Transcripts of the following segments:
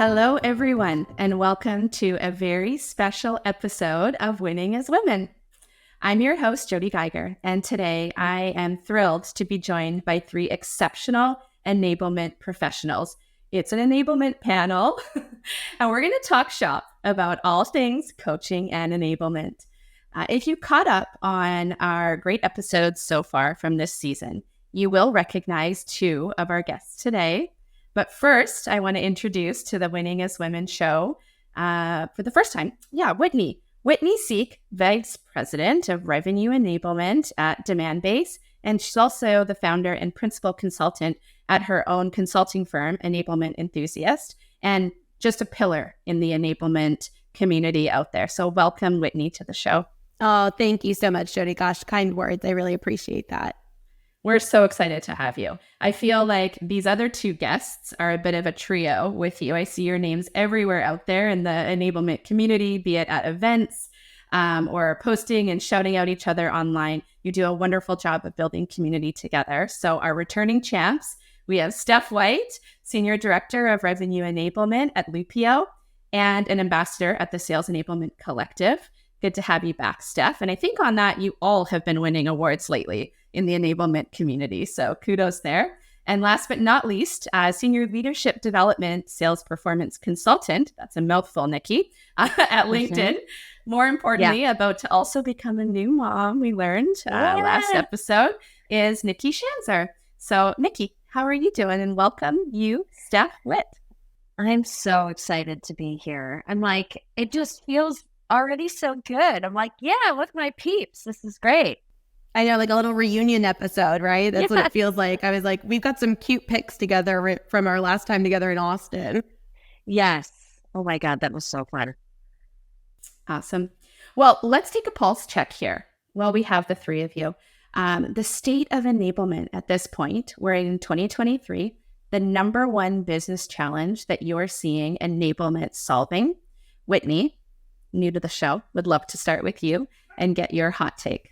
Hello, everyone, and welcome to a very special episode of Winning as Women. I'm your host, Jody Geiger, and today I am thrilled to be joined by three exceptional enablement professionals. It's an enablement panel, and we're going to talk shop about all things coaching and enablement. If you caught up on our great episodes so far from this season, you will recognize two of our guests today. But first, I want to introduce to the Winning as Women show for the first time, Whitney Sieck, Vice President of Revenue Enablement at Demandbase, and she's also the founder and principal consultant at her own consulting firm, Enablement Enthusiast, and just a pillar in the enablement community out there. So welcome, Whitney, to the show. Oh, thank you so much, Jody. Gosh, kind words. I really appreciate that. We're so excited to have you. I feel like these other two guests are a bit of a trio with you. I see your names everywhere out there in the enablement community, be it at events or posting and shouting out each other online. You do a wonderful job of building community together. So our returning champs, we have Steph White, Senior Director of Revenue Enablement at Lupio and an ambassador at the Sales Enablement Collective. Good to have you back, Steph. And I think on that, you all have been winning awards lately in the enablement community. So kudos there. And last but not least, Senior Leadership Development Sales Performance Consultant, that's a mouthful, Nikki, at LinkedIn. More importantly, about to also become a new mom, we learned last episode, is Nikki Schanzer. So Nikki, how are you doing? And welcome you, Steph Whit. I'm so excited to be here. I'm like, it just feels already so good. I'm like, yeah, with my peeps. This is great. I know, like a little reunion episode, right? That's what it feels like. I was like, we've got some cute pics together from our last time together in Austin. Yes. Oh my God, that was so fun. Awesome. Well, let's take a pulse check here while we have the three of you. The state of enablement at this point, we're in 2023, the number one business challenge that you're seeing enablement solving. Whitney, new to the show, would love to start with you and get your hot take.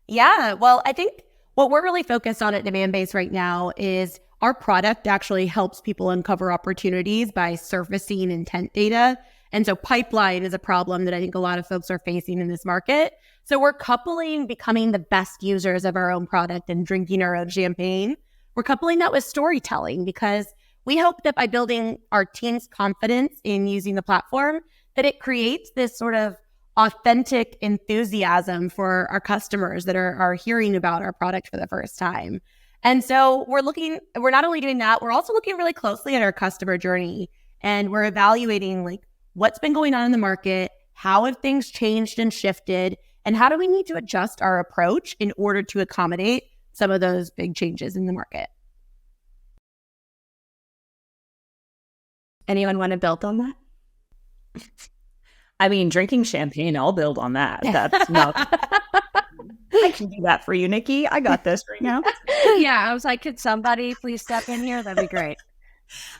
Yeah, well, I think what we're really focused on at Demandbase right now is our product actually helps people uncover opportunities by surfacing intent data. And so pipeline is a problem that I think a lot of folks are facing in this market. So we're coupling becoming the best users of our own product and drinking our own champagne. We're coupling that with storytelling because we hope that by building our team's confidence in using the platform, that it creates this sort of authentic enthusiasm for our customers that are hearing about our product for the first time. And so we're not only doing that, we're also looking really closely at our customer journey, and we're evaluating like what's been going on in the market, how have things changed and shifted, and how do we need to adjust our approach in order to accommodate some of those big changes in the market. Anyone want to build on that? I mean, drinking champagne, I'll build on that. That's not... I can do that for you, Nikki. I got this right now. Yeah, I was like, could somebody please step in here? That'd be great.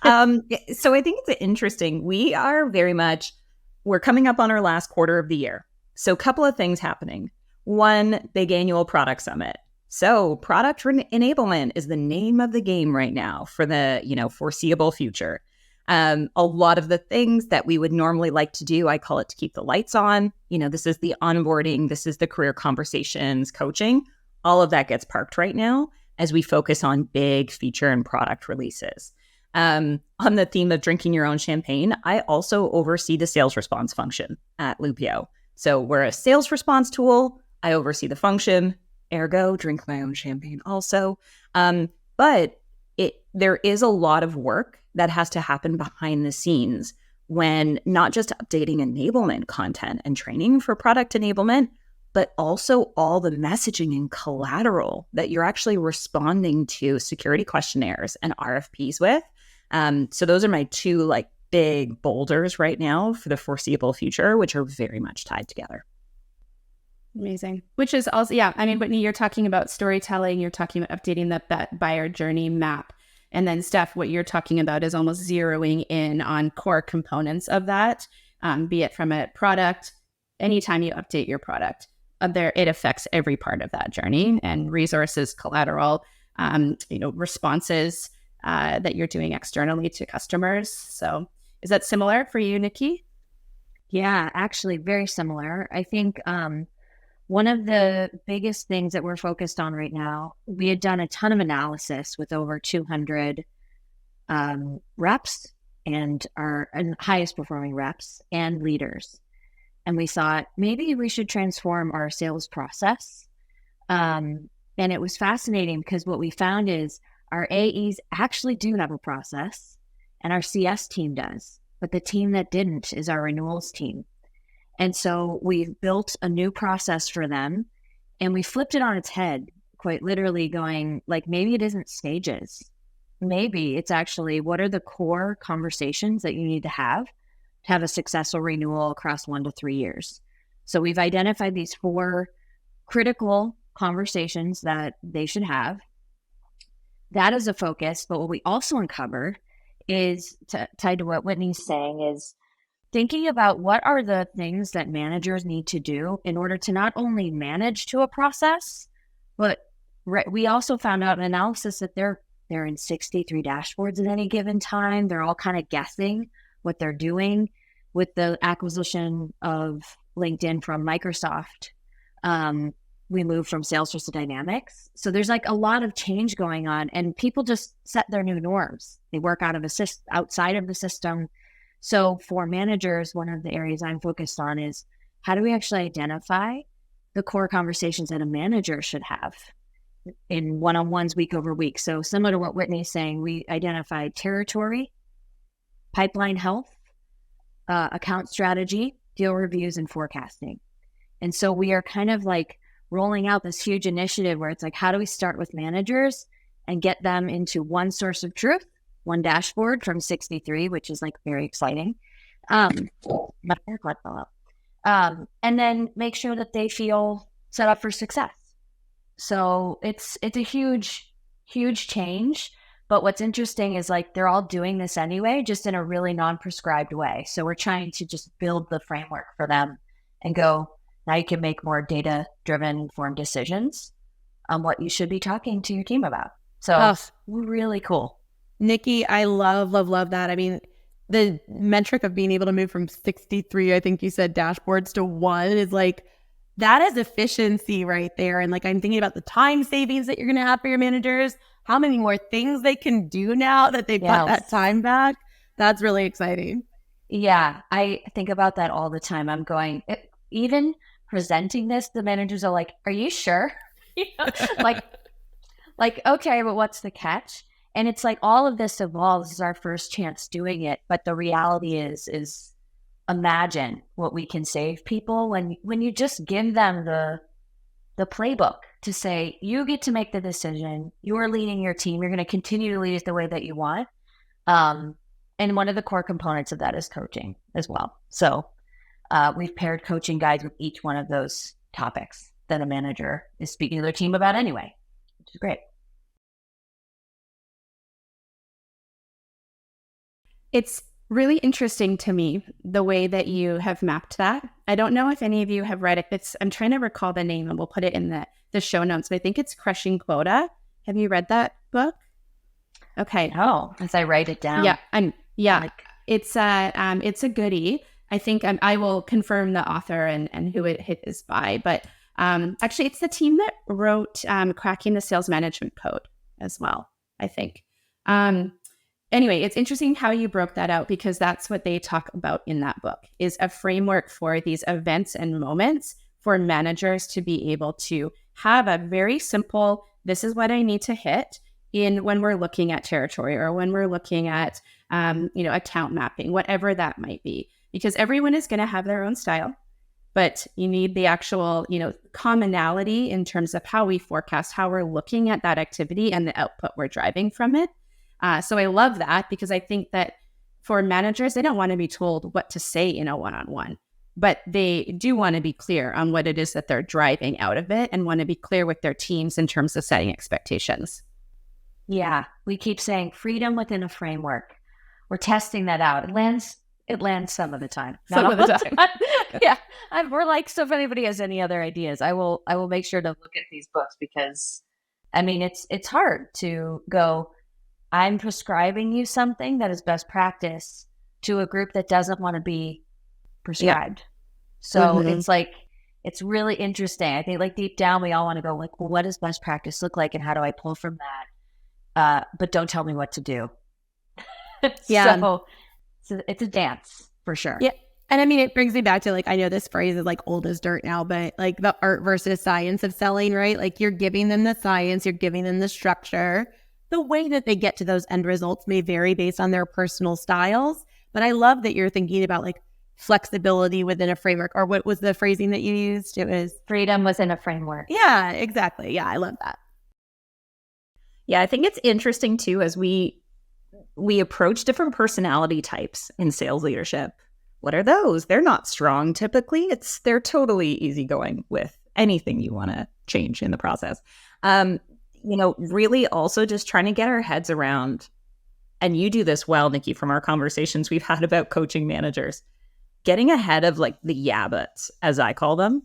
So I think it's interesting. We're coming up on our last quarter of the year. So a couple of things happening. One, big annual product summit. So product enablement is the name of the game right now for the, foreseeable future. A lot of the things that we would normally like to do, I call it to keep the lights on. This is the onboarding, this is the career conversations, coaching. All of that gets parked right now as we focus on big feature and product releases. On the theme of drinking your own champagne, I also oversee the sales response function at Lupio. So we're a sales response tool. I oversee the function, ergo drink my own champagne also. But there is a lot of work that has to happen behind the scenes when not just updating enablement content and training for product enablement, but also all the messaging and collateral that you're actually responding to security questionnaires and RFPs with. So those are my two big boulders right now for the foreseeable future, which are very much tied together. Amazing. Which is also, Whitney, you're talking about storytelling, you're talking about updating that buyer journey map. And then Steph, what you're talking about is almost zeroing in on core components of that, be it from a product. Anytime you update your product, it affects every part of that journey, and resources, collateral, responses that you're doing externally to customers. So Is that similar for you, Nikki? Yeah, actually very similar. I think one of the biggest things that we're focused on right now, we had done a ton of analysis with over 200 reps and our highest performing reps and leaders. And we thought maybe we should transform our sales process. And it was fascinating because what we found is our AEs actually do have a process and our CS team does. But the team that didn't is our renewals team. And so we've built a new process for them and we flipped it on its head, quite literally going like, maybe it isn't stages. Maybe it's actually what are the core conversations that you need to have a successful renewal across 1 to 3 years. So we've identified these 4 critical conversations that they should have. That is a focus. But what we also uncovered is tied to what Whitney's saying is thinking about what are the things that managers need to do in order to not only manage to a process, but we also found out in analysis that they're in 63 dashboards at any given time. They're all kind of guessing what they're doing. With the acquisition of LinkedIn from Microsoft, we moved from Salesforce to Dynamics. So there's like a lot of change going on and people just set their new norms. They work outside of the system. So for managers, one of the areas I'm focused on is how do we actually identify the core conversations that a manager should have in one-on-ones week over week. So similar to what Whitney's saying, we identified territory, pipeline health, account strategy, deal reviews, and forecasting. And so we are kind of like rolling out this huge initiative where it's like, how do we start with managers and get them into one source of truth, one dashboard from 63, which is like very exciting. My haircut fell out. And then make sure that they feel set up for success. So it's a huge, huge change. But what's interesting is like they're all doing this anyway, just in a really non-prescribed way. So we're trying to just build the framework for them and go, now you can make more data-driven, informed decisions on what you should be talking to your team about. So really cool. Nikki, I love that. I mean, the metric of being able to move from 63, I think you said, dashboards to 1 is like, that is efficiency right there. And like, I'm thinking about the time savings that you're going to have for your managers, how many more things they can do now that they've got that time back. That's really exciting. Yeah, I think about that all the time. I'm going, even presenting this, the managers are like, are you sure? like, okay, but what's the catch? And it's like all of this evolves. This is our first chance doing it. But the reality is imagine what we can save people when you just give them the playbook to say, you get to make the decision. You're leading your team. You're going to continue to lead it the way that you want. And one of the core components of that is coaching as well. So we've paired coaching guides with each one of those topics that a manager is speaking to their team about anyway, which is great. It's really interesting to me, the way that you have mapped that. I don't know if any of you have read it. I'm trying to recall the name and we'll put it in the show notes, but I think it's Crushing Quota. Have you read that book? Okay. Oh, as I write it down. Yeah. It's a goodie. I think I will confirm the author and who it is by, but actually it's the team that wrote Cracking the Sales Management Code as well, I think. Anyway, it's interesting how you broke that out because that's what they talk about in that book is a framework for these events and moments for managers to be able to have a very simple, this is what I need to hit in when we're looking at territory or when we're looking at, account mapping, whatever that might be, because everyone is going to have their own style, but you need the actual, commonality in terms of how we forecast, how we're looking at that activity and the output we're driving from it. So I love that because I think that for managers, they don't want to be told what to say in a one-on-one, but they do want to be clear on what it is that they're driving out of it and want to be clear with their teams in terms of setting expectations. Yeah, we keep saying freedom within a framework. We're testing that out. It lands some of the time. Some of the time. Yeah. We're like, so if anybody has any other ideas, I will make sure to look at these books because it's hard to go, I'm prescribing you something that is best practice, to a group that doesn't want to be prescribed. So it's like, it's really interesting. I think like deep down, we all want to go like, well, what does best practice look like and how do I pull from that? But don't tell me what to do. So it's a dance for sure. Yeah. And I mean, it brings me back to like, I know this phrase is like old as dirt now, but like the art versus science of selling, right? Like you're giving them the science, you're giving them the structure. The way that they get to those end results may vary based on their personal styles. But I love that you're thinking about like flexibility within a framework, or what was the phrasing that you used? It was freedom within a framework. Yeah, exactly. Yeah, I love that. Yeah, I think it's interesting too, as we approach different personality types in sales leadership. What are those? They're not strong typically. They're totally easygoing with anything you want to change in the process. Really also just trying to get our heads around, and you do this well, Nikki, from our conversations we've had about coaching managers, getting ahead of like the yabbits, as I call them,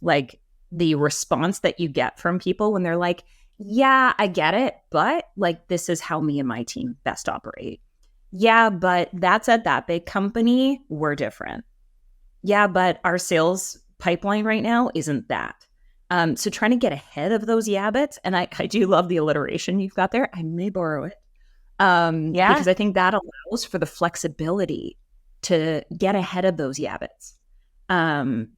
like the response that you get from people when they're like, yeah, I get it, but like, this is how me and my team best operate. Yeah, but that's at that big company. We're different. Yeah, but our sales pipeline right now isn't that. So trying to get ahead of those yabbits, and I do love the alliteration you've got there. I may borrow it. Because I think that allows for the flexibility to get ahead of those yabbits, and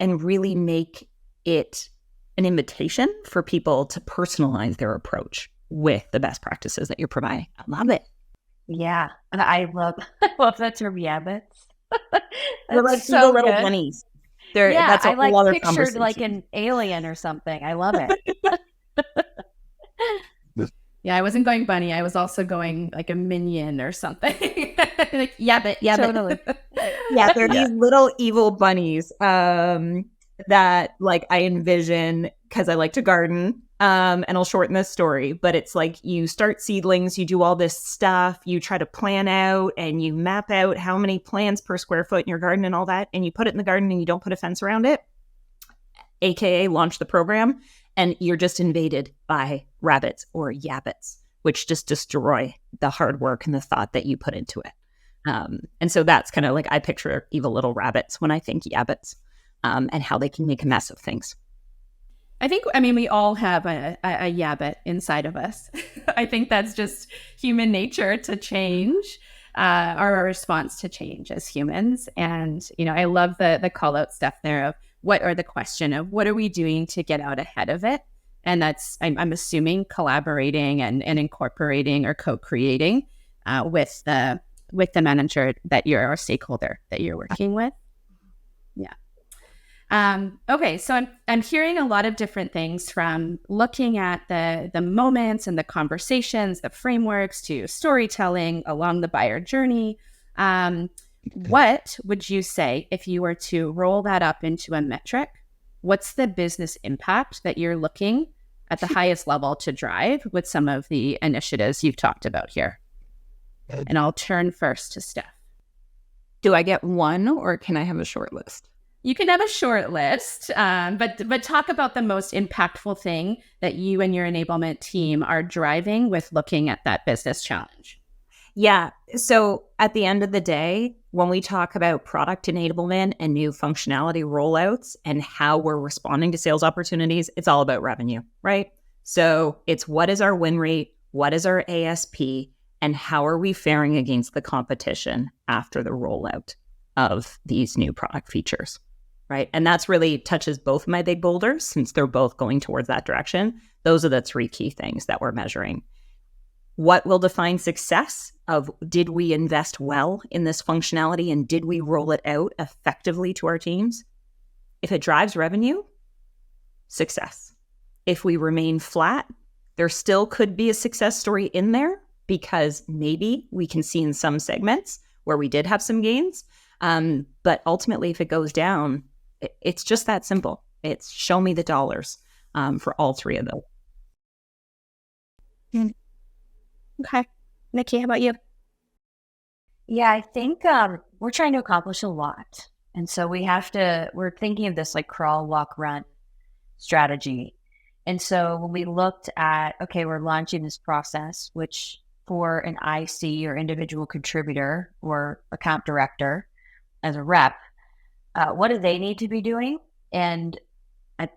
really make it an invitation for people to personalize their approach with the best practices that you're providing. I love it. Yeah. And I love that term, yabbits. They're like so little good. bunnies. That's a whole other pictured conversation. like an alien or something. I love it. Yeah, I wasn't going bunny. I was also going like a minion or something. Like, yabbit. Totally. Yeah, they're these little evil bunnies that like I envision, because I like to garden. And I'll shorten this story, but it's like you start seedlings, you do all this stuff, you try to plan out and you map out how many plants per square foot in your garden and all that, and you put it in the garden and you don't put a fence around it, aka launch the program, and you're just invaded by rabbits or yabbits, which just destroy the hard work and the thought that you put into it. And so that's kind of like, I picture evil little rabbits when I think yabbits, and how they can make a mess of things. I mean, we all have a yabbit inside of us. I think that's just human nature to change, our response to change as humans. And, I love the call out stuff there of what are we doing to get out ahead of it? And that's, I'm assuming, collaborating and incorporating or co-creating with the manager that you're, or stakeholder that you're working with. Yeah. Okay, so I'm hearing a lot of different things, from looking at the moments and the conversations, the frameworks, to storytelling along the buyer journey. What would you say, if you were to roll that up into a metric, what's the business impact that you're looking at the highest level to drive with some of the initiatives you've talked about here? And I'll turn first to Steph. Do I get one, or can I have a short list? You can have a short list, but talk about the most impactful thing that you and your enablement team are driving with looking at that business challenge. Yeah. So at the end of the day, when we talk about product enablement and new functionality rollouts and how we're responding to sales opportunities, it's all about revenue, right? So it's, what is our win rate? What is our ASP? And how are we faring against the competition after the rollout of these new product features? Right. And that's really touches both of my big boulders, since they're both going towards that direction. Those are the three key things that we're measuring. What will define success of, did we invest well in this functionality and did we roll it out effectively to our teams? If it drives revenue, success. If we remain flat, there still could be a success story in there, because maybe we can see in some segments where we did have some gains. But ultimately, if it goes down, it's just that simple. It's show me the dollars for all three of those. Okay. Nikki, how about you? Yeah, I think we're trying to accomplish a lot. And so we're thinking of this like crawl, walk, run strategy. And so when we looked at, okay, we're launching this process, which for an IC or individual contributor or account director as a rep, what do they need to be doing? And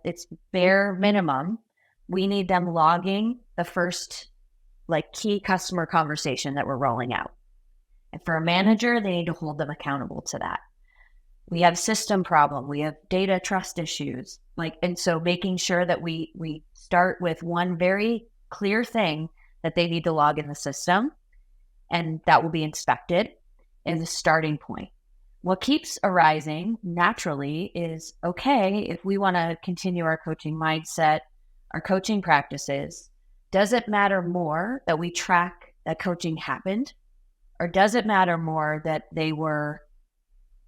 it's bare minimum. We need them logging the first key customer conversation that we're rolling out. And for a manager, they need to hold them accountable to that. We have system problem. We have data trust issues. And so making sure that we start with one very clear thing that they need to log in the system, and that will be inspected as a starting point. What keeps arising naturally is, okay, if we want to continue our coaching mindset, our coaching practices, does it matter more that we track that coaching happened? Or does it matter more that they were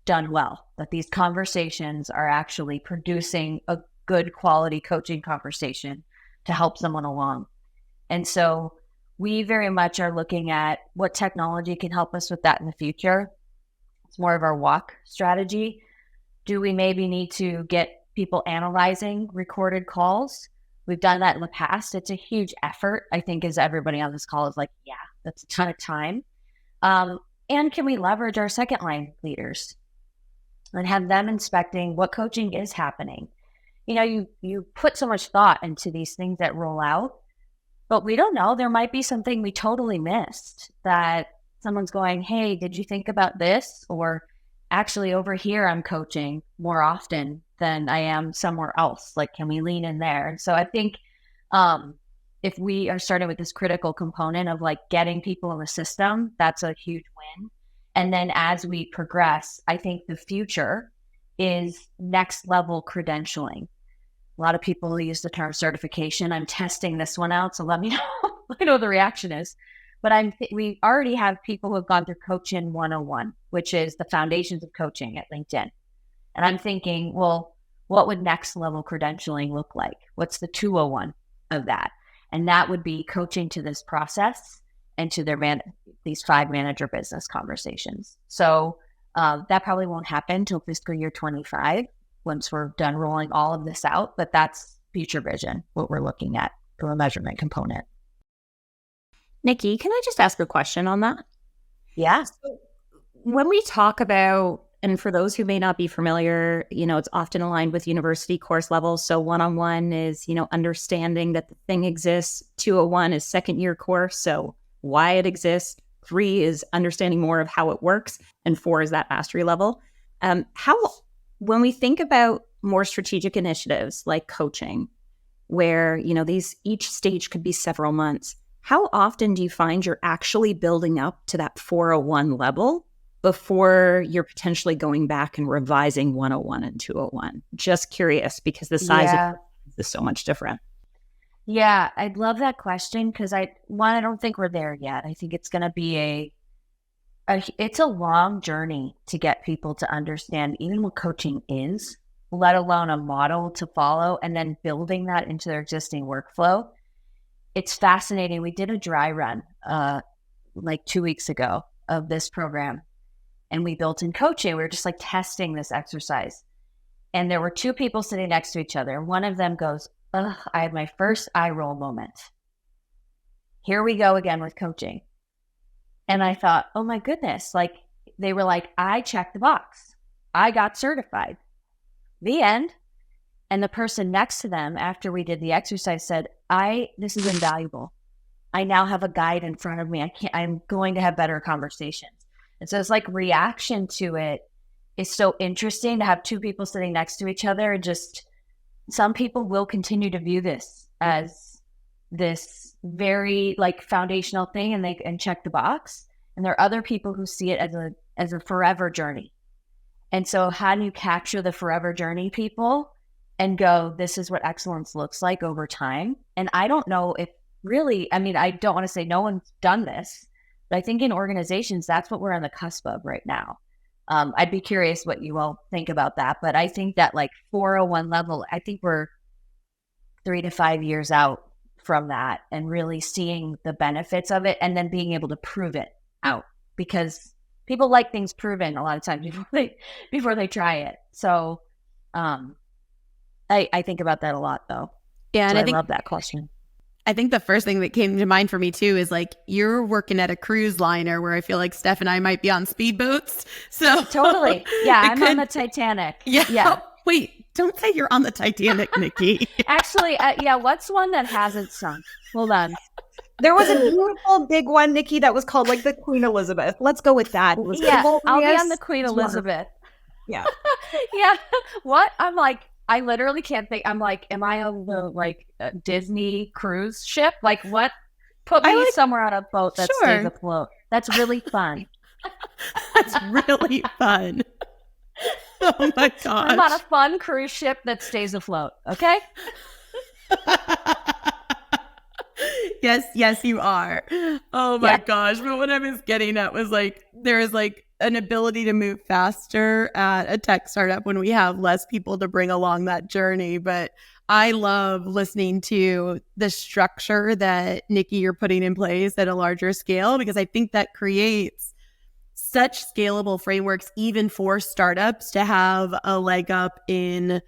done well, that these conversations are actually producing a good quality coaching conversation to help someone along? And so we very much are looking at what technology can help us with that in the future. It's more of our walk strategy. Do we maybe need to get people analyzing recorded calls? We've done that in the past. It's a huge effort, I think, as everybody on this call is like, yeah, that's a ton of time. And can we leverage our second line leaders and have them inspecting what coaching is happening? You put so much thought into these things that roll out, but we don't know. There might be something we totally missed, that someone's going, hey, did you think about this? Or actually over here, I'm coaching more often than I am somewhere else. Can we lean in there? And so I think if we are starting with this critical component of getting people in the system, that's a huge win. And then as we progress, I think the future is next level credentialing. A lot of people use the term certification. I'm testing this one out, so let me know, let me know what the reaction is. But we already have people who have gone through Coaching 101, which is the foundations of coaching at LinkedIn. And I'm thinking, well, what would next level credentialing look like? What's the 201 of that? And that would be coaching to this process and to these 5 manager business conversations. So that probably won't happen till fiscal year 25 once we're done rolling all of this out. But that's future vision, what we're looking at from a measurement component. Nikki, can I just ask a question on that? Yeah. So when we talk about, and for those who may not be familiar, it's often aligned with university course levels. So 101 is, understanding that the thing exists. 201 is second year course, so why it exists. 3 is understanding more of how it works. And 4 is that mastery level. When we think about more strategic initiatives like coaching, where, each stage could be several months, how often do you find you're actually building up to that 401 level before you're potentially going back and revising 101 and 201? Just curious, because the size of it is so much different. Yeah, I'd love that question because I don't think we're there yet. I think it's going to be it's a long journey to get people to understand even what coaching is, let alone a model to follow, and then building that into their existing workflow. It's fascinating. We did a dry run 2 weeks ago of this program, and we built in coaching. We were just testing this exercise. And there were 2 people sitting next to each other. One of them goes, ugh, I had my first eye roll moment. Here we go again with coaching. And I thought, oh my goodness. They were like, I checked the box. I got certified. The end. And the person next to them, after we did the exercise, said, this is invaluable. I now have a guide in front of me. I'm going to have better conversations. And so it's reaction to it is so interesting to have 2 people sitting next to each other. And just some people will continue to view this as this very foundational thing and check the box. And there are other people who see it as a forever journey. And so how do you capture the forever journey people and go, this is what excellence looks like over time? And I don't know if really, I don't want to say no one's done this, but I think in organizations, that's what we're on the cusp of right now. I'd be curious what you all think about that. But I think that 401 level, I think we're 3 to 5 years out from that and really seeing the benefits of it and then being able to prove it out, because people like things proven a lot of times before they try it. So I think about that a lot, though. Yeah, and so I think love that question. I think the first thing that came to mind for me too is like you're working at a cruise liner where I feel like Steph and I might be on speedboats. So Totally. Yeah, I'm on the Titanic. Yeah. Wait, don't say you're on the Titanic, Nikki. Actually, what's one that hasn't sunk? Hold on. There was a beautiful big one, Nikki, that was called like the Queen Elizabeth. Let's go with that. It was I'll be on the Queen Elizabeth. Yeah. Yeah. What? I'm like, I literally can't think. I'm like, am I on the Disney cruise ship? Like what? Put me somewhere on a boat that stays afloat. That's really fun. That's really fun. Oh my gosh. I'm on a fun cruise ship that stays afloat. Okay. Yes, you are. Oh my gosh. But what I was getting at was like, there is like an ability to move faster at a tech startup when we have less people to bring along that journey. But I love listening to the structure that Nikki, you're putting in place at a larger scale, because I think that creates such scalable frameworks, even for startups, to have a leg up in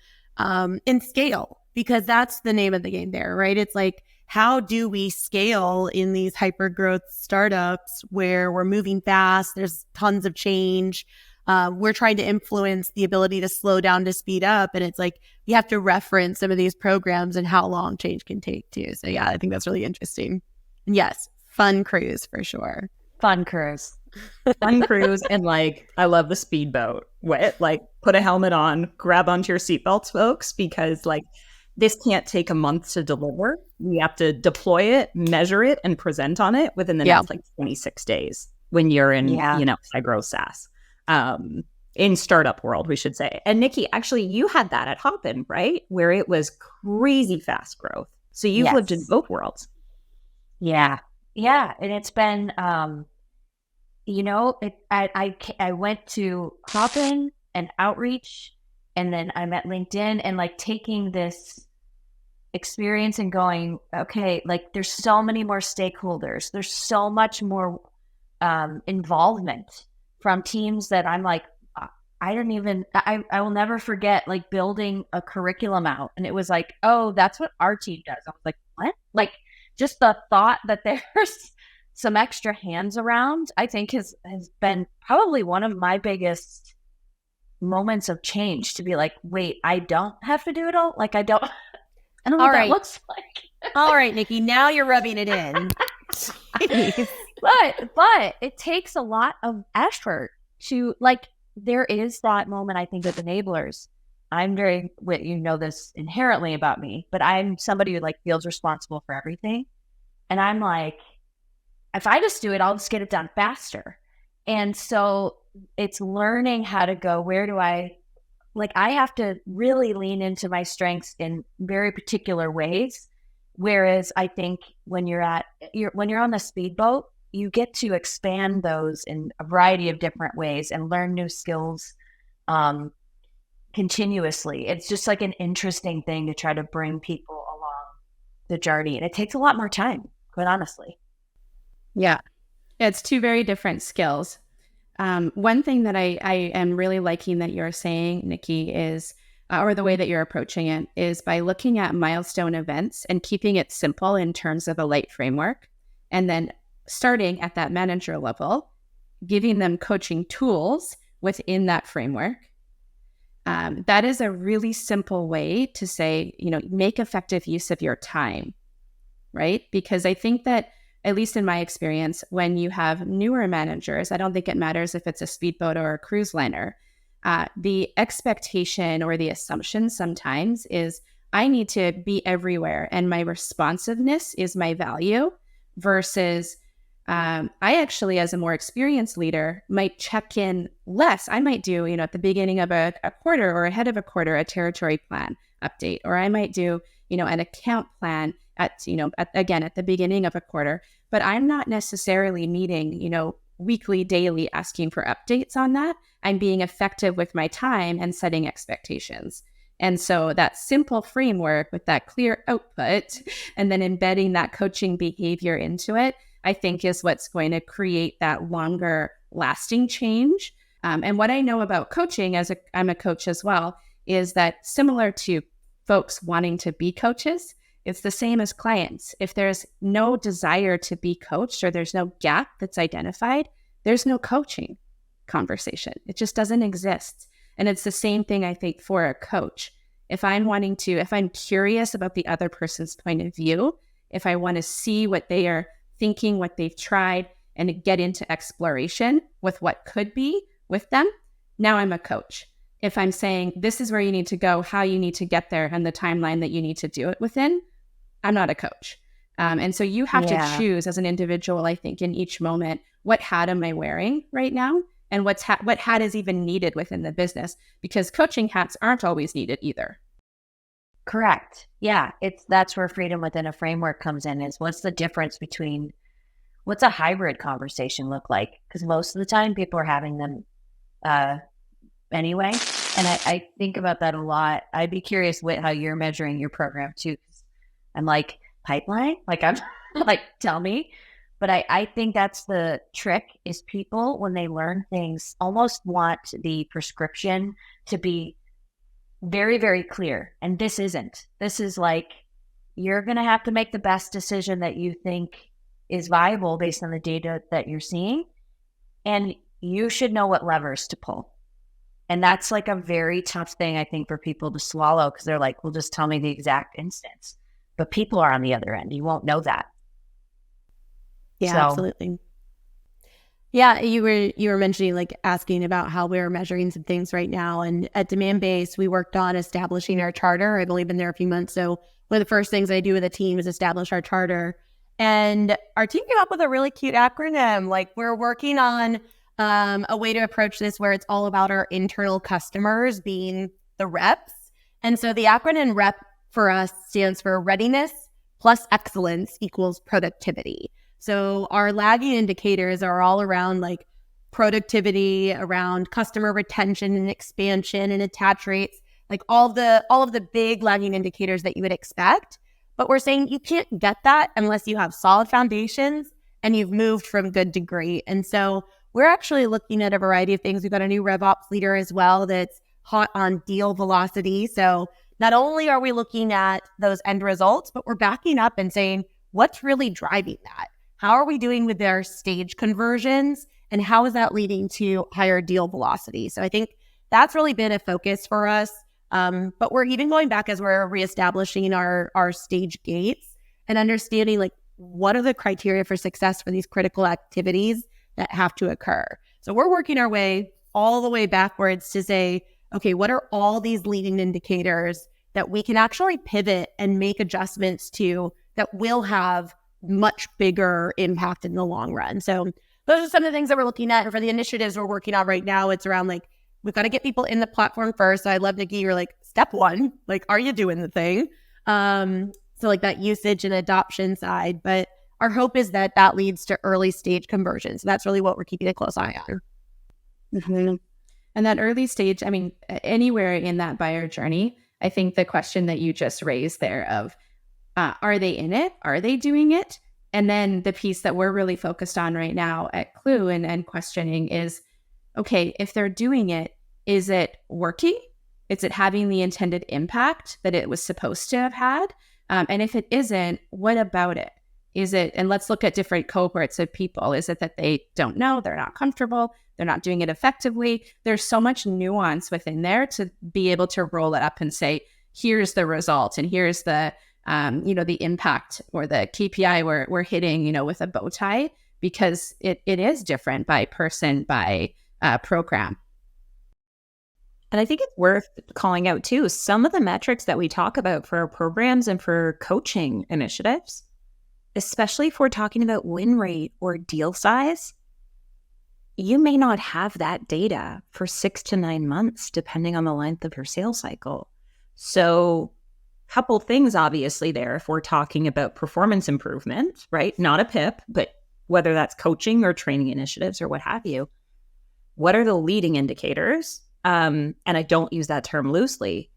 scale, because that's the name of the game there, right? It's like, how do we scale in these hyper growth startups where we're moving fast? There's tons of change. We're trying to influence the ability to slow down to speed up. And it's like, you have to reference some of these programs and how long change can take too. So yeah, I think that's really interesting. And yes, fun cruise for sure. Fun cruise. Fun cruise. And like, I love the speedboat. Like, put a helmet on, grab onto your seatbelts, folks, because like, this can't take a month to deliver. We have to deploy it, measure it, and present on it within the next 26 days when you're in, high growth SaaS. In startup world, we should say. And Nikki, actually, you had that at Hopin, right? Where it was crazy fast growth. So you've lived in both worlds. Yeah. Yeah. And it's been, I went to Hopin and Outreach, and then I'm at LinkedIn, and like taking this experience and going, okay, like there's so many more stakeholders. There's so much more involvement from teams that I'm like, I will never forget like building a curriculum out. And it was like, oh, that's what our team does. I was like, what? Like just the thought that there's some extra hands around, I think has been probably one of my biggest moments of change, to be like, wait, I don't have to do it all. Like I don't know what that looks like. All right, Nikki, now you're rubbing it in. But it takes a lot of effort to like, there is that moment, I think, with enablers. I'm very, this inherently about me, but I'm somebody who like feels responsible for everything. And I'm like, if I just do it, I'll just get it done faster. And so it's learning how to go, where do I have to really lean into my strengths in very particular ways. Whereas I think when you're on the speedboat, you get to expand those in a variety of different ways and learn new skills continuously. It's just like an interesting thing to try to bring people along the journey. And it takes a lot more time, quite honestly. Yeah. It's two very different skills. One thing that I am really liking that you're saying, Nikki, is, or the way that you're approaching it, is by looking at milestone events and keeping it simple in terms of a light framework, and then starting at that manager level, giving them coaching tools within that framework. That is a really simple way to say, make effective use of your time, right? Because I think that, at least in my experience, when you have newer managers, I don't think it matters if it's a speedboat or a cruise liner. The expectation or the assumption sometimes is I need to be everywhere and my responsiveness is my value, versus I actually, as a more experienced leader, might check in less. I might do, at the beginning of a quarter or ahead of a quarter, a territory plan update, or I might do, an account plan at the beginning of a quarter, but I'm not necessarily meeting, weekly, daily, asking for updates on that. I'm being effective with my time and setting expectations. And so that simple framework with that clear output and then embedding that coaching behavior into it, I think is what's going to create that longer lasting change. And what I know about coaching, I'm a coach as well, is that similar to folks wanting to be coaches, It's the same as clients. If there's no desire to be coached or there's no gap that's identified, there's no coaching conversation. It just doesn't exist. And it's the same thing, I think, for a coach. If I'm curious about the other person's point of view, if I want to see what they are thinking, what they've tried, and get into exploration with what could be with them, now I'm a coach. If I'm saying, this is where you need to go, how you need to get there, and the timeline that you need to do it within, I'm not a coach. And so you have to choose as an individual, I think, in each moment, what hat am I wearing right now? And what hat is even needed within the business? Because coaching hats aren't always needed either. Correct. Yeah. That's where freedom within a framework comes in, is what's the difference between, what's a hybrid conversation look like? Because most of the time people are having them anyway. And I think about that a lot. I'd be curious how you're measuring your program too. I'm like, pipeline? Like, I'm like, tell me. But I think that's the trick, is people, when they learn things, almost want the prescription to be very, very clear. And this isn't. This is like, you're going to have to make the best decision that you think is viable based on the data that you're seeing. And you should know what levers to pull. And that's like a very tough thing, I think, for people to swallow, because they're like, well, just tell me the exact instance. But people are on the other end. You won't know that. Yeah, absolutely. Yeah, you were mentioning, like, asking about how we're measuring some things right now. And at Demandbase, we worked on establishing our charter. I've only been there a few months. So one of the first things I do with the team is establish our charter. And our team came up with a really cute acronym. Like, we're working on a way to approach this where it's all about our internal customers being the reps. And so the acronym REP for us stands for readiness plus excellence equals productivity. So our lagging indicators are all around, like, productivity, around customer retention and expansion and attach rates, like all of the big lagging indicators that you would expect. But we're saying you can't get that unless you have solid foundations and you've moved from good to great. And so we're actually looking at a variety of things. We've got a new RevOps leader as well that's hot on deal velocity. So not only are we looking at those end results, but we're backing up and saying, what's really driving that? How are we doing with their stage conversions? And how is that leading to higher deal velocity? So I think that's really been a focus for us. But we're even going back as we're reestablishing our stage gates and understanding, like, what are the criteria for success for these critical activities that have to occur. So we're working our way all the way backwards to say, okay, what are all these leading indicators that we can actually pivot and make adjustments to that will have much bigger impact in the long run? So those are some of the things that we're looking at. And for the initiatives we're working on right now, it's around, like, we've got to get people in the platform first. So I love, Nikki, you're like, step one, like, are you doing the thing? So like that usage and adoption side. But our hope is that that leads to early stage conversions. So that's really what we're keeping a close eye on. Mm-hmm. And that early stage, I mean, anywhere in that buyer journey, I think the question that you just raised there of, are they in it? Are they doing it? And then the piece that we're really focused on right now at Klue and questioning is, okay, if they're doing it, is it working? Is it having the intended impact that it was supposed to have had? And if it isn't, what about it? Is it, and let's look at different cohorts of people. Is it that they don't know, they're not comfortable, they're not doing it effectively? There's so much nuance within there to be able to roll it up and say, here's the result, and here's the the impact or the KPI we're hitting, with a bow tie, because it is different by person, by program. And I think it's worth calling out too, some of the metrics that we talk about for our programs and for coaching initiatives, especially if we're talking about win rate or deal size, you may not have that data for 6 to 9 months, depending on the length of your sales cycle. So couple things obviously there if we're talking about performance improvement, right? Not a PIP, but whether that's coaching or training initiatives or what have you. What are the leading indicators? And I don't use that term loosely.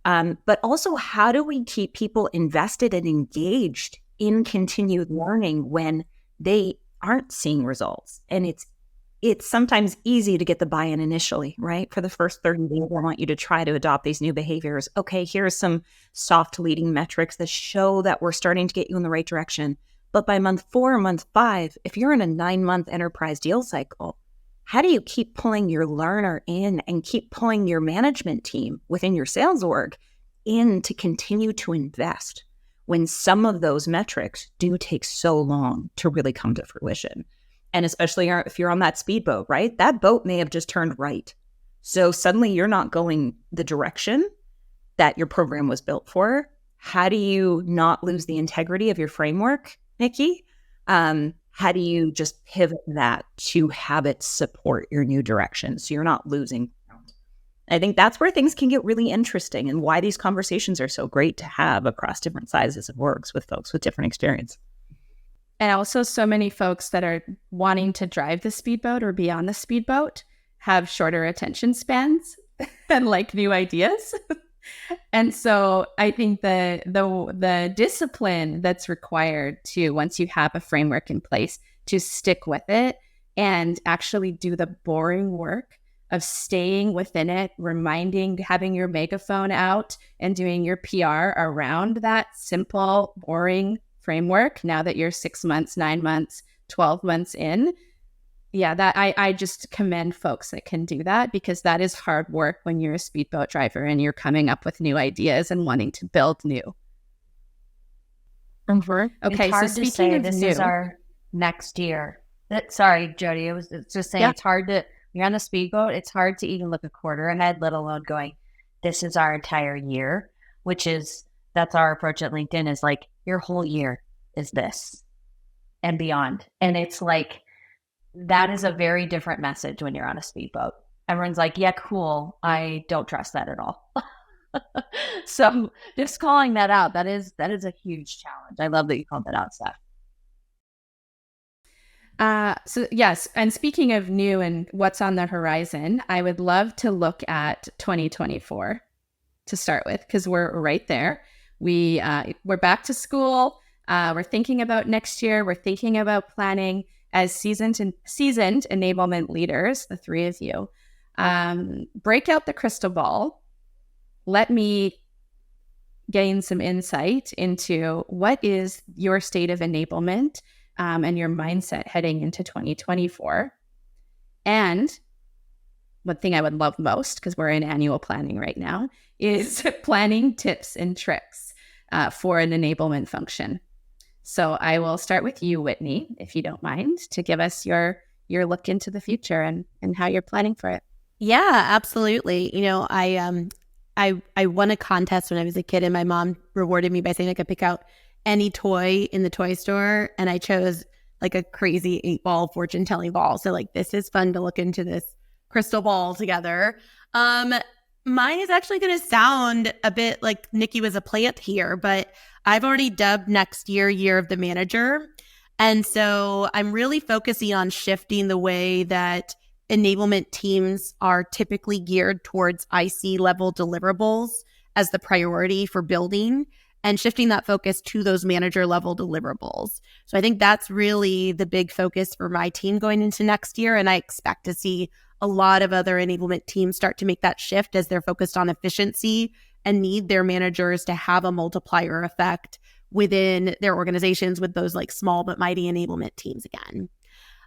But also, how do we keep people invested and engaged in continued learning when they aren't seeing results? And it's it's sometimes easy to get the buy-in initially, right? For the first 30 days, I want you to try to adopt these new behaviors. Okay, here's some soft leading metrics that show that we're starting to get you in the right direction. But by month 4, month 5, if you're in a 9-month enterprise deal cycle, how do you keep pulling your learner in and keep pulling your management team within your sales org in to continue to invest when some of those metrics do take so long to really come to fruition? And especially if you're on that speedboat, right? That boat may have just turned right. So suddenly you're not going the direction that your program was built for. How do you not lose the integrity of your framework, Nikki? How do you just pivot that to have it support your new direction so you're not losing ground? I think that's where things can get really interesting and why these conversations are so great to have across different sizes of orgs with folks with different experience. And also so many folks that are wanting to drive the speedboat or be on the speedboat have shorter attention spans and like new ideas. And so I think the discipline that's required to, once you have a framework in place, to stick with it and actually do the boring work of staying within it, reminding, having your megaphone out and doing your PR around that simple, boring framework now that you're 6 months, 9 months, 12 months in. Yeah, that I just commend folks that can do that, because that is hard work when you're a speedboat driver and you're coming up with new ideas and wanting to build new. Okay, it's hard so to speaking say of this new, is our next year. Sorry, Jody, it's just saying It's hard to, you're on the speedboat, it's hard to even look a quarter ahead, let alone going, this is our entire year, that's our approach at LinkedIn, is like, your whole year is this and beyond. And it's like, that is a very different message when you're on a speedboat. Everyone's like, yeah, cool. I don't trust that at all. So just calling that out, that is a huge challenge. I love that you called that out, Steph. So yes, and speaking of new and what's on the horizon, I would love to look at 2024 to start with, because we're right there. We're back to school. We're thinking about next year. We're thinking about planning. As seasoned enablement leaders, the three of you, break out the crystal ball. Let me gain some insight into what is your state of enablement and your mindset heading into 2024. And one thing I would love most, because we're in annual planning right now, is planning tips and tricks for an enablement function. So I will start with you, Whitney, if you don't mind, to give us your look into the future and how you're planning for it. Yeah, absolutely. You know, I won a contest when I was a kid, and my mom rewarded me by saying I could pick out any toy in the toy store, and I chose like a crazy 8-ball fortune telling ball. So like, this is fun to look into this crystal ball together. Mine is actually going to sound a bit like Nikki was a plant here, but I've already dubbed next year of the manager. And so I'm really focusing on shifting the way that enablement teams are typically geared towards IC level deliverables as the priority for building, and shifting that focus to those manager level deliverables. So I think that's really the big focus for my team going into next year. And I expect to see a lot of other enablement teams start to make that shift as they're focused on efficiency and need their managers to have a multiplier effect within their organizations with those like small but mighty enablement teams again.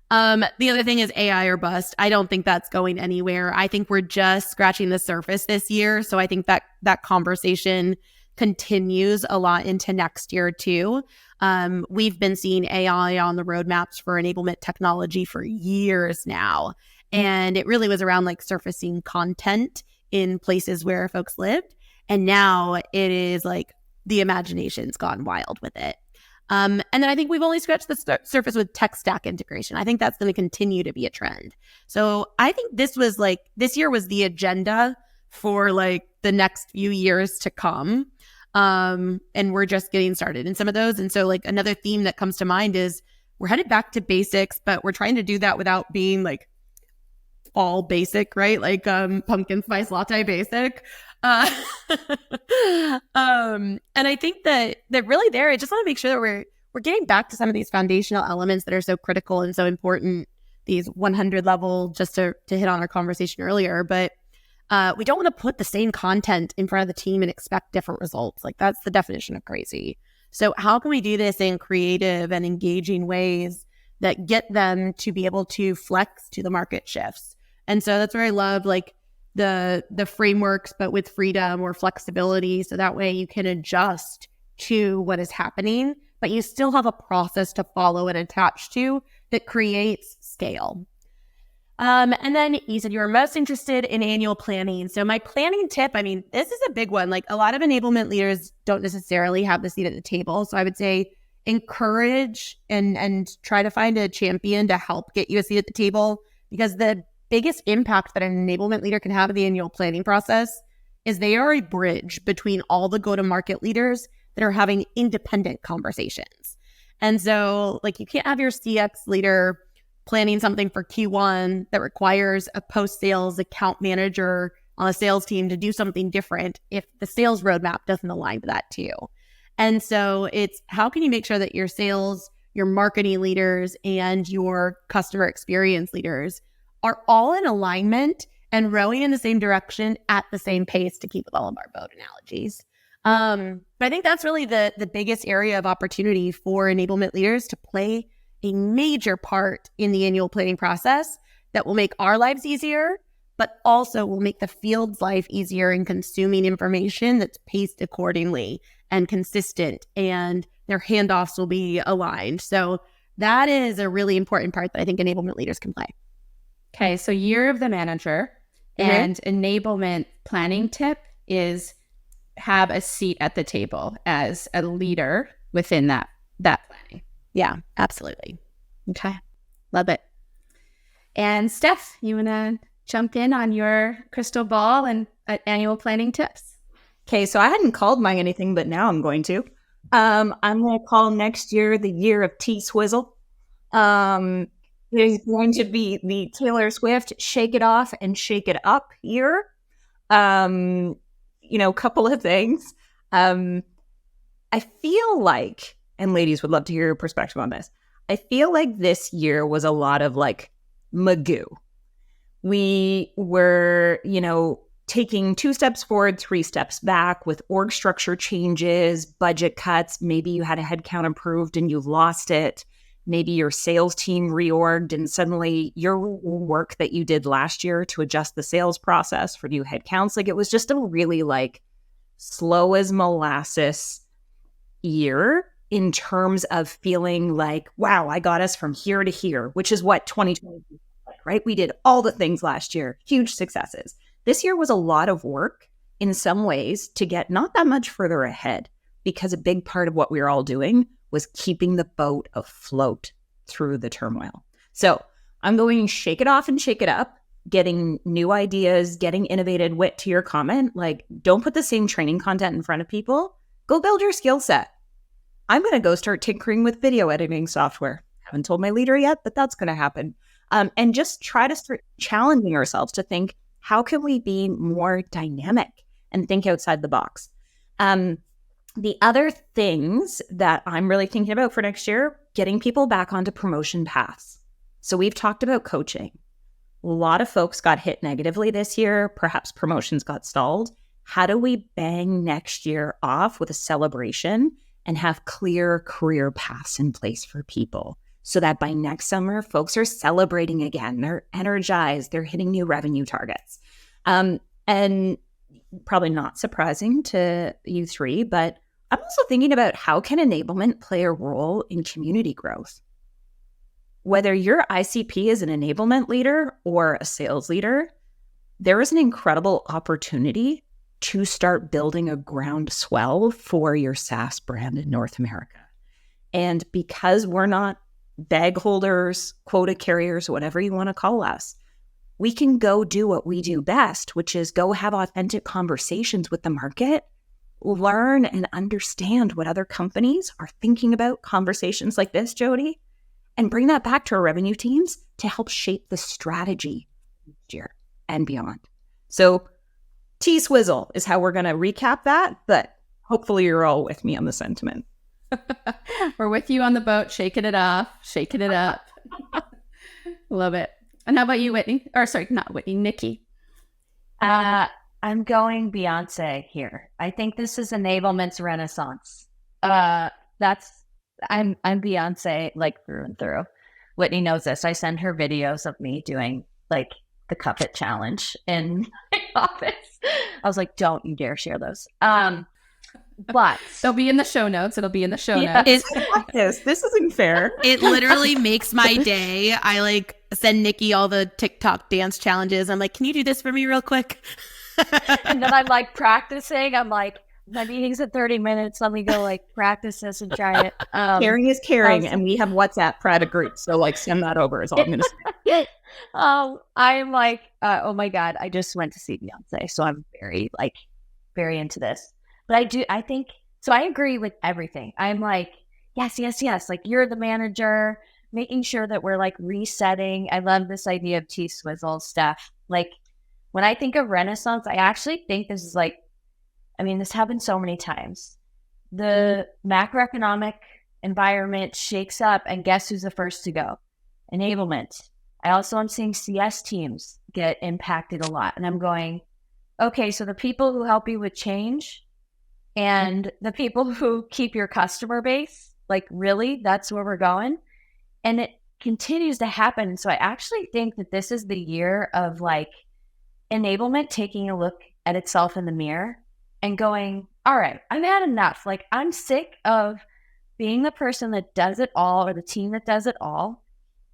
The other thing is AI or bust. I don't think that's going anywhere. I think we're just scratching the surface this year. So I think that conversation continues a lot into next year too. We've been seeing AI on the roadmaps for enablement technology for years now. And it really was around like surfacing content in places where folks lived. And now it is like the imagination's gone wild with it. And then I think we've only scratched the surface with tech stack integration. I think that's going to continue to be a trend. So I think this year was the agenda for like the next few years to come. And we're just getting started in some of those. And so like another theme that comes to mind is we're headed back to basics, but we're trying to do that without being like all basic, right? Like pumpkin spice latte basic. And I think that really there, I just want to make sure that we're getting back to some of these foundational elements that are so critical and so important these 100 level, just to hit on our conversation earlier. But we don't want to put the same content in front of the team and expect different results. Like that's the definition of crazy. So how can we do this in creative and engaging ways that get them to be able to flex to the market shifts? And so that's where I love like the frameworks, but with freedom or flexibility. So that way you can adjust to what is happening, but you still have a process to follow and attach to that creates scale. And then you said you were most interested in annual planning. So my planning tip, I mean, this is a big one. Like a lot of enablement leaders don't necessarily have the seat at the table. So I would say encourage and try to find a champion to help get you a seat at the table, because the biggest impact that an enablement leader can have in the annual planning process is they are a bridge between all the go-to-market leaders that are having independent conversations. And so like you can't have your CX leader planning something for Q1 that requires a post-sales account manager on a sales team to do something different if the sales roadmap doesn't align to that too. And so it's how can you make sure that your sales, your marketing leaders, and your customer experience leaders are all in alignment and rowing in the same direction at the same pace, to keep with all of our boat analogies. But I think that's really the biggest area of opportunity for enablement leaders to play a major part in the annual planning process that will make our lives easier, but also will make the field's life easier in consuming information that's paced accordingly and consistent, and their handoffs will be aligned. So that is a really important part that I think enablement leaders can play. Okay, so year of the manager and enablement planning tip is have a seat at the table as a leader within that planning. Yeah, absolutely. Okay. Love it. And Steph, you want to jump in on your crystal ball and annual planning tips? Okay, so I hadn't called mine anything, but now I'm going to. I'm going to call next year the year of T-Swizzle. There's going to be the Taylor Swift Shake It Off and Shake It Up year. Couple of things. I feel like, and ladies would love to hear your perspective on this, I feel like this year was a lot of like Magoo. We were, taking 2 steps forward, 3 steps back with org structure changes, budget cuts. Maybe you had a headcount approved and you lost it. Maybe your sales team reorged and suddenly your work that you did last year to adjust the sales process for new headcounts, like it was just a really like slow as molasses year in terms of feeling like, wow, I got us from here to here, which is what 2020 was like, right? We did all the things last year, huge successes. This year was a lot of work in some ways to get not that much further ahead, because a big part of what we were all doing was keeping the boat afloat through the turmoil. So I'm going shake it off and shake it up, getting new ideas, getting innovated. Whit, to your comment, like don't put the same training content in front of people. Go build your skill set. I'm going to go start tinkering with video editing software. Haven't told my leader yet, but that's going to happen. And just try to start challenging ourselves to think, how can we be more dynamic and think outside the box? The other things that I'm really thinking about for next year, getting people back onto promotion paths. So we've talked about coaching. A lot of folks got hit negatively this year. Perhaps promotions got stalled. How do we bang next year off with a celebration and have clear career paths in place for people so that by next summer, folks are celebrating again. They're energized. They're hitting new revenue targets. And probably not surprising to you three, but I'm also thinking about how can enablement play a role in community growth? Whether your ICP is an enablement leader or a sales leader, there is an incredible opportunity to start building a groundswell for your SaaS brand in North America. And because we're not bag holders, quota carriers, whatever you want to call us, we can go do what we do best, which is go have authentic conversations with the market, learn and understand what other companies are thinking about conversations like this, Jody, and bring that back to our revenue teams to help shape the strategy next year and beyond. So T-Swizzle is how we're going to recap that, but hopefully you're all with me on the sentiment. We're with you on the boat, shaking it off, shaking it up. Love it. And how about you, Whitney? Or sorry, not Whitney, Nikki. I'm going Beyonce here. I think this is enablement's renaissance. I'm Beyonce like through and through. Whitney knows this. I send her videos of me doing like the cup it challenge in my office. I was like, don't you dare share those. But they'll be in the show notes. It'll be in the show notes. This isn't fair. It literally makes my day. I like send Nikki all the TikTok dance challenges. I'm like, can you do this for me real quick? And then I'm like practicing. I'm like, my meeting's at 30 minutes. Let me go like practice this and try it. Caring is caring, and we have WhatsApp private groups. So like send that over is all I'm going to say. I'm like, oh my God, I just went to see Beyonce. So I'm very into this. But I think, so I agree with everything. I'm like, yes. Like you're the manager, making sure that we're like resetting. I love this idea of T-Swizzle stuff. Like when I think of Renaissance, I actually think this is like, I mean, this happens so many times. The macroeconomic environment shakes up and guess who's the first to go? Enablement. I also am seeing CS teams get impacted a lot. And I'm going, okay, so the people who help you with change and the people who keep your customer base, like really, that's where we're going. And it continues to happen. So I actually think that this is the year of like enablement taking a look at itself in the mirror and going, all right, I've had enough. Like I'm sick of being the person that does it all or the team that does it all.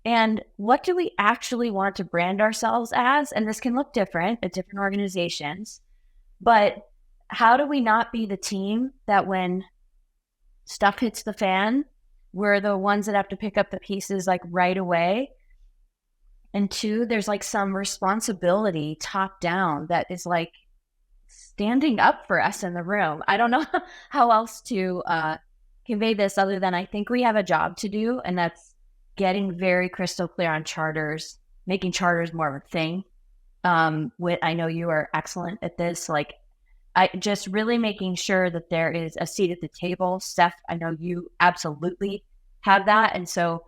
And what do we actually want to brand ourselves as? And this can look different at different organizations, but how do we not be the team that when stuff hits the fan, we're the ones that have to pick up the pieces like right away? And two, there's like some responsibility top down that is like standing up for us in the room. I don't know how else to convey this other than I think we have a job to do, and that's getting very crystal clear on charters, making charters more of a thing. I know you are excellent at this. Like, I just really making sure that there is a seat at the table. Steph, I know you absolutely have that. And so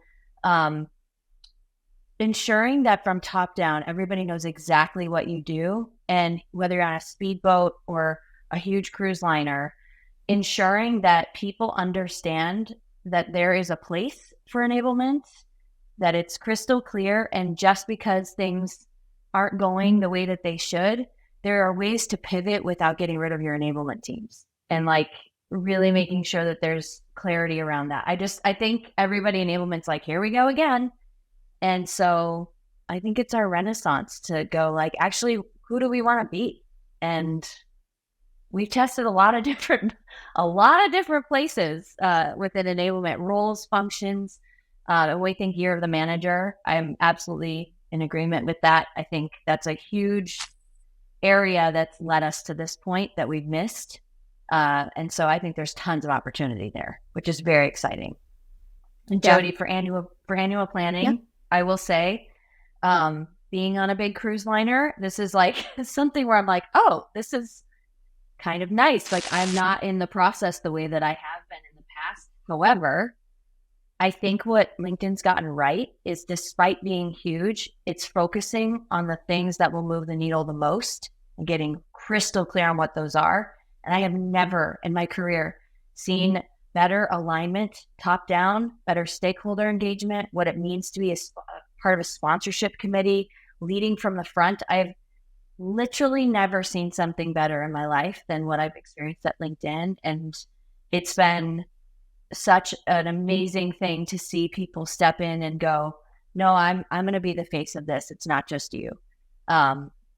ensuring that from top down, everybody knows exactly what you do. And whether you're on a speedboat or a huge cruise liner, ensuring that people understand that there is a place for enablement, that it's crystal clear. And just because things aren't going the way that they should, there are ways to pivot without getting rid of your enablement teams, and like really making sure that there's clarity around that. I think everybody enablement's like, here we go again. And so I think it's our renaissance to go like, actually, who do we want to be? And we've tested a lot of different places within enablement roles, functions. We think year of the manager. I'm absolutely in agreement with that. I think that's a huge area that's led us to this point that we've missed. And so I think there's tons of opportunity there, which is very exciting. And Jody, for annual planning, I will say, being on a big cruise liner, this is like something where I'm like, oh, this is kind of nice. Like I'm not in the process the way that I have been in the past. However, I think what LinkedIn's gotten right is despite being huge, it's focusing on the things that will move the needle the most and getting crystal clear on what those are. And I have never in my career seen better alignment, top down, better stakeholder engagement, what it means to be a part of a sponsorship committee, leading from the front. I've literally never seen something better in my life than what I've experienced at LinkedIn. And it's been such an amazing thing to see people step in and go, no, I'm going to be the face of this. It's not just you.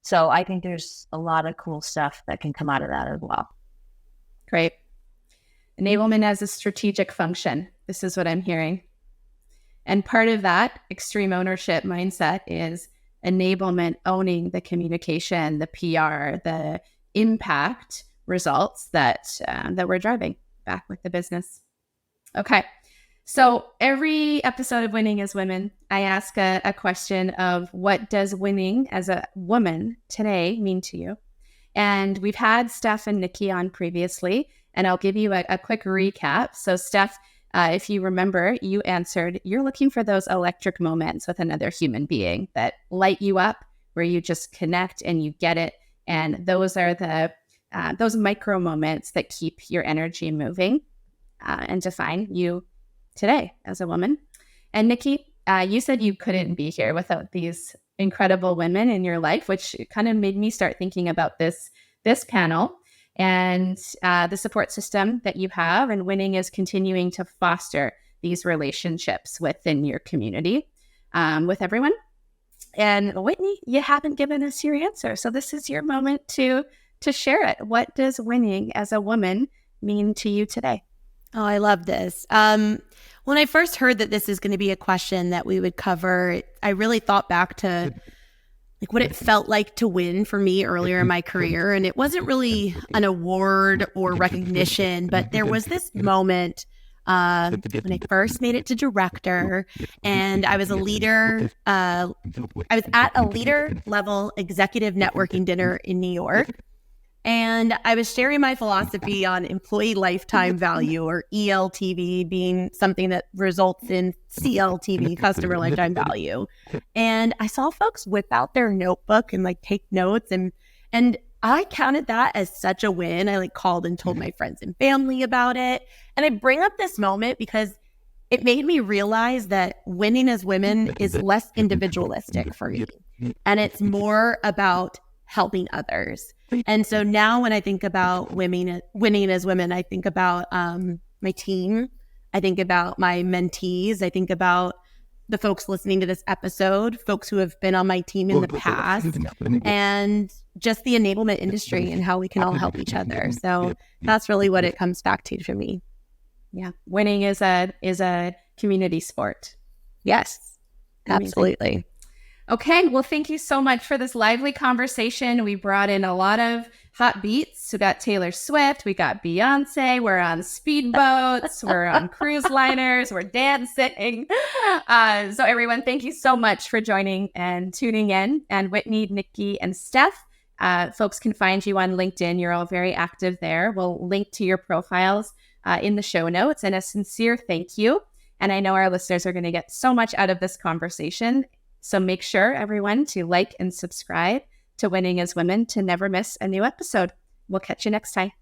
So I think there's a lot of cool stuff that can come out of that as well. Great. Enablement as a strategic function. This is what I'm hearing. And part of that extreme ownership mindset is enablement owning the communication, the PR, the impact results that we're driving back with the business. Okay. So every episode of Winning as Women, I ask a question of what does winning as a woman today mean to you? And we've had Steph and Nikki on previously, and I'll give you a quick recap. So Steph, If you remember, you answered, you're looking for those electric moments with another human being that light you up, where you just connect and you get it. And those are those micro moments that keep your energy moving and define you today as a woman. And Nikki, you said you couldn't be here without these incredible women in your life, which kind of made me start thinking about this panel and the support system that you have. And Winning is continuing to foster these relationships within your community with everyone. And Whitney, you haven't given us your answer. So this is your moment to share it. What does winning as a woman mean to you today? Oh, I love this. When I first heard that this is going to be a question that we would cover, I really thought back to like what it felt like to win for me earlier in my career. And it wasn't really an award or recognition, but there was this moment when I first made it to director and I was a leader. I was at a leader level executive networking dinner in New York. And I was sharing my philosophy on employee lifetime value, or ELTV, being something that results in CLTV, customer lifetime value. And I saw folks whip out their notebook and like take notes. And I counted that as such a win. I like called and told my friends and family about it. And I bring up this moment because it made me realize that winning as women is less individualistic for me. And it's more about helping others. And so now when I think about winning as women, I think about my team. I think about my mentees. I think about the folks listening to this episode, folks who have been on my team in the past, and just the enablement industry and how we can all help each other. So that's really what it comes back to for me. Yeah. Winning is a community sport. Yes, absolutely. Okay, well, thank you so much for this lively conversation. We brought in a lot of hot beats. We got Taylor Swift, we got Beyonce, we're on speedboats, we're on cruise liners, we're dancing. So everyone, thank you so much for joining and tuning in. And Whitney, Nikki, and Steph, folks can find you on LinkedIn. You're all very active there. We'll link to your profiles in the show notes. And a sincere thank you. And I know our listeners are going to get so much out of this conversation. So make sure, everyone, to like and subscribe to Winning as Women to never miss a new episode. We'll catch you next time.